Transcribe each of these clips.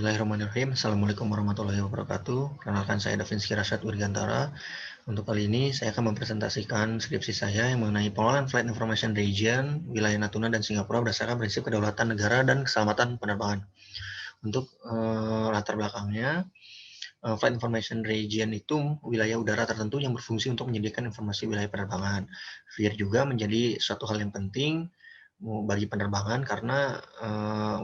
Bismillahirrahmanirrahim. Assalamualaikum warahmatullahi wabarakatuh. Perkenalkan saya Davinsky Rashad Wirgantara. Untuk kali ini saya akan mempresentasikan skripsi saya yang mengenai pengelolaan Flight Information Region, wilayah Natuna dan Singapura berdasarkan prinsip kedaulatan negara dan keselamatan penerbangan. Untuk latar belakangnya, Flight Information Region itu wilayah udara tertentu yang berfungsi untuk menyediakan informasi wilayah penerbangan. FIR juga menjadi suatu hal yang penting bagi penerbangan karena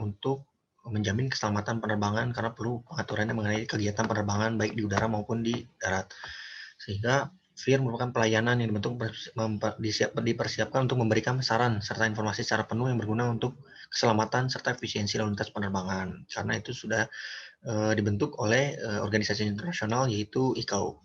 untuk menjamin keselamatan penerbangan karena perlu pengaturannya mengenai kegiatan penerbangan baik di udara maupun di darat. Sehingga FIR merupakan pelayanan yang dipersiapkan untuk memberikan saran serta informasi secara penuh yang berguna untuk keselamatan serta efisiensi lalu lintas penerbangan. Karena itu sudah dibentuk oleh organisasi internasional yaitu ICAO.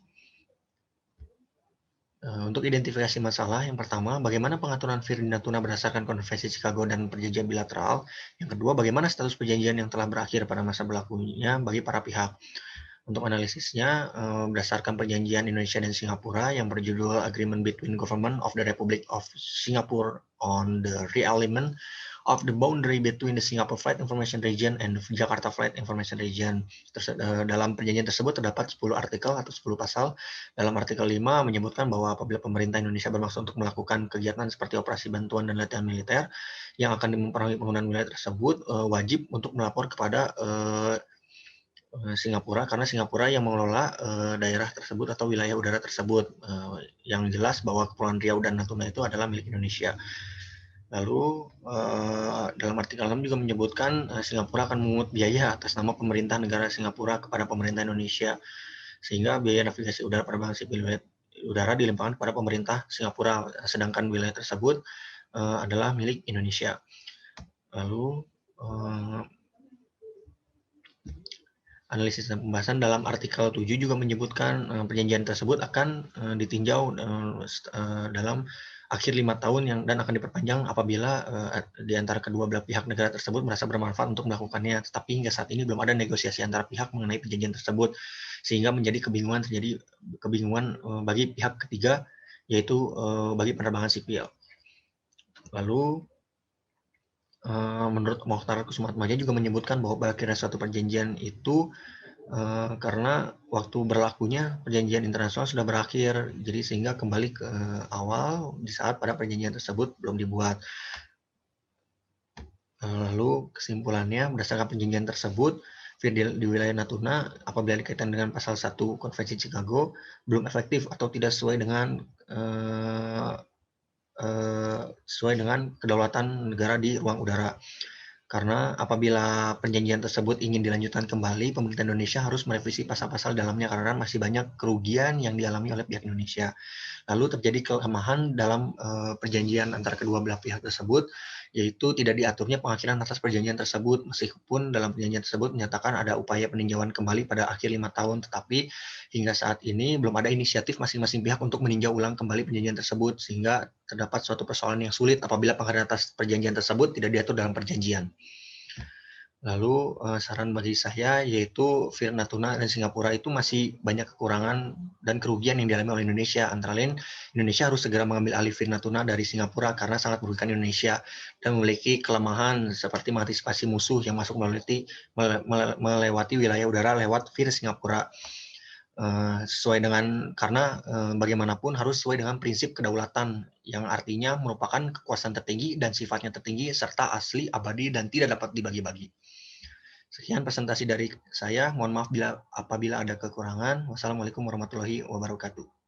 Untuk identifikasi masalah, yang pertama, bagaimana pengaturan FIR di Natuna berdasarkan Konvensi Chicago dan perjanjian bilateral. Yang kedua, bagaimana status perjanjian yang telah berakhir pada masa berlakunya bagi para pihak. Untuk analisisnya, berdasarkan perjanjian Indonesia dan Singapura yang berjudul Agreement Between Government of the Republic of Singapore on the Realignment of the Boundary between the Singapore Flight Information Region and the Jakarta Flight Information Region. Dalam perjanjian tersebut terdapat 10 artikel atau 10 pasal. Dalam artikel 5 menyebutkan bahwa apabila pemerintah Indonesia bermaksud untuk melakukan kegiatan seperti operasi bantuan dan latihan militer yang akan mempengaruhi penggunaan wilayah tersebut, wajib untuk melapor kepada Singapura, karena Singapura yang mengelola daerah tersebut atau wilayah udara tersebut, yang jelas bahwa Kepulauan Riau dan Natuna itu adalah milik Indonesia. Lalu dalam artikel 6 juga menyebutkan Singapura akan memungut biaya atas nama pemerintah negara Singapura kepada pemerintah Indonesia, sehingga biaya navigasi udara penerbangan sipil udara dilimpahkan kepada pemerintah Singapura, sedangkan wilayah tersebut adalah milik Indonesia. Lalu analisis dan pembahasan dalam artikel 7 juga menyebutkan perjanjian tersebut akan ditinjau dalam akhir 5 tahun dan akan diperpanjang apabila di antara kedua belah pihak negara tersebut merasa bermanfaat untuk melakukannya. Tetapi hingga saat ini belum ada negosiasi antara pihak mengenai perjanjian tersebut, sehingga terjadi kebingungan bagi pihak ketiga, yaitu bagi penerbangan sipil. Lalu menurut Mokhtar Kusumatmaja juga menyebutkan bahwa berakhirnya suatu perjanjian itu karena waktu berlakunya perjanjian internasional sudah berakhir, jadi sehingga kembali ke awal di saat pada perjanjian tersebut belum dibuat. Lalu kesimpulannya, berdasarkan perjanjian tersebut, FIR di wilayah Natuna apabila dikaitkan dengan pasal 1 Konvensi Chicago belum efektif atau tidak sesuai dengan kedaulatan negara di ruang udara. Karena apabila perjanjian tersebut ingin dilanjutkan kembali, pemerintah Indonesia harus merevisi pasal-pasal dalamnya karena masih banyak kerugian yang dialami oleh pihak Indonesia. Lalu terjadi kelemahan dalam perjanjian antara kedua belah pihak tersebut, yaitu tidak diaturnya pengakhiran atas perjanjian tersebut, meskipun dalam perjanjian tersebut menyatakan ada upaya peninjauan kembali pada akhir 5 tahun, tetapi hingga saat ini belum ada inisiatif masing-masing pihak untuk meninjau ulang kembali perjanjian tersebut, sehingga terdapat suatu persoalan yang sulit apabila pengakhiran atas perjanjian tersebut tidak diatur dalam perjanjian. Lalu saran bagi saya yaitu FIR Natuna dan Singapura itu masih banyak kekurangan dan kerugian yang dialami oleh Indonesia. Antara lain, Indonesia harus segera mengambil alih FIR Natuna dari Singapura karena sangat merugikan Indonesia dan memiliki kelemahan seperti mengantisipasi musuh yang masuk melewati wilayah udara lewat FIR Singapura. Karena bagaimanapun harus sesuai dengan prinsip kedaulatan yang artinya merupakan kekuasaan tertinggi dan sifatnya tertinggi serta asli, abadi, dan tidak dapat dibagi-bagi. Sekian presentasi dari saya. Mohon maaf apabila ada kekurangan. Wassalamualaikum warahmatullahi wabarakatuh.